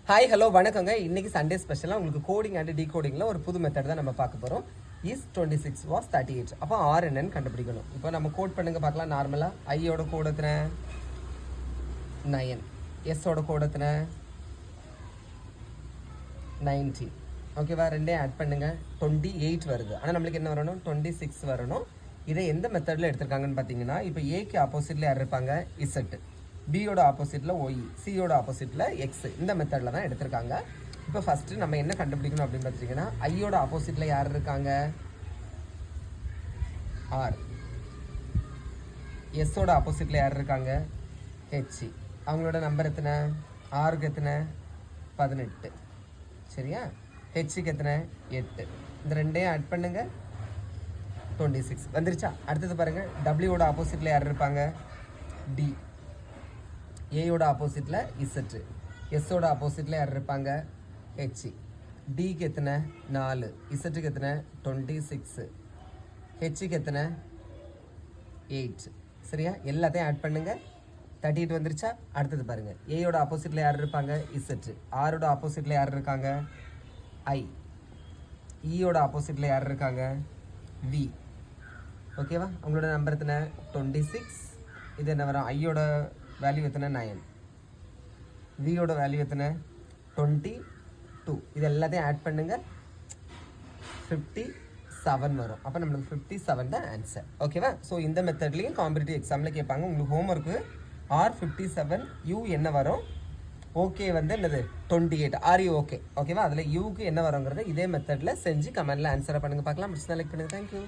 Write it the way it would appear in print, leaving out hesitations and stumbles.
Hi hello வணக்கங்க. இன்னைக்கு Sunday ஸ்பெஷலாக உங்களுக்கு கோடிங் அண்ட் டீகோடிங்கில் ஒரு புது மெத்தட் தான் நம்ம பார்க்க போகிறோம். Is 26 was 38. அப்போ ஆர் என்னன்னு கண்டுபிடிக்கணும். இப்போ நம்ம கோட் பண்ணுங்க பார்க்கலாம். நார்மலாக ஐயோட கோட் எத்தனை 9, எஸ்ஸோட கோட் எத்தனை 19. ஓகேவா? ரெண்டே ஆட் பண்ணுங்க 28 வருது. ஆனால் நம்மளுக்கு என்ன வரணும் 26 வரணும். இதை எந்த மெத்தடில் எடுத்திருக்காங்கன்னு பார்த்தீங்கன்னா, இப்போ ஏக்கு ஆப்போசிட்டில் யார் இருப்பாங்க இசட், பியோட ஆப்போசிட்டில் ஒய், சியோட ஆப்போசிட்டில் எக்ஸ். இந்த மெத்தடில் தான் எடுத்திருக்காங்க. இப்போ ஃபஸ்ட்டு நம்ம என்ன கண்டுபிடிக்கணும் அப்படின்னு பார்த்தீங்கன்னா, ஐயோட ஆப்போசிட்டில் யார் இருக்காங்க ஆர், எஸ்ஸோட ஆப்போசிட்டில் யார் இருக்காங்க ஹெச். அவங்களோட நம்பர் எத்தனை, ஆருக்கு எத்தனை 18, சரியா? ஹெச்சுக்கு எத்தனை 8. இந்த ரெண்டையும் ஆட் பண்ணுங்க 26 வந்துருச்சா? அடுத்தது பாருங்கள், டபிள்யூட ஆப்போசிட்டில் யார் இருப்பாங்க டி, ஏயோட ஆப்போசிட்டில் இசட்டு, எஸ்ஸோட ஆப்போசிட்டில் யார் இருப்பாங்க ஹெச். டிக்கு எத்தனை 4, இசட்டுக்கு எத்தனை 26, ஹெச்சுக்கு எத்தனை 8. சரியா? எல்லாத்தையும் ஆட் பண்ணுங்க 38 வந்துருச்சா? அடுத்தது பாருங்கள், ஏயோட ஆப்போசிட்டில் யார் இருப்பாங்க இசட்டு, ஆரோட ஆப்போசிட்டில் யார் இருக்காங்க ஐ, ஈயோட ஆப்போசிட்டில் யார் இருக்காங்க வி. ஓகேவா? அவங்களோட நம்பர் எத்தனை 26. இது என்ன வரும், ஐயோட வேல்யூ எத்தனை 9, வியோட வேல்யூ எத்தனை 22. இது எல்லாத்தையும் ஆட் பண்ணுங்க 57 வரும். அப்போ நம்மளுக்கு 57 தான் ஆன்சர். ஓகேவா? ஸோ இந்த மெத்தட்லேயும் காம்படிட்டிவ் எக்ஸாமில் கேட்பாங்க. உங்களுக்கு ஹோம்ஒர்க்கு R57 யூ என்ன வரும், ஓகே வந்து என்னது 28, ஆர் யூ ஓகே. ஓகேவா? அதில் யூக்கு என்ன வருங்கிறத இதே மெத்தடில் செஞ்சு கமெண்ட்டில் ஆன்சரை பண்ணுங்கள் பார்க்கலாம். முடிச்சுதான் லைக் பண்ணுங்கள். தேங்க்யூ.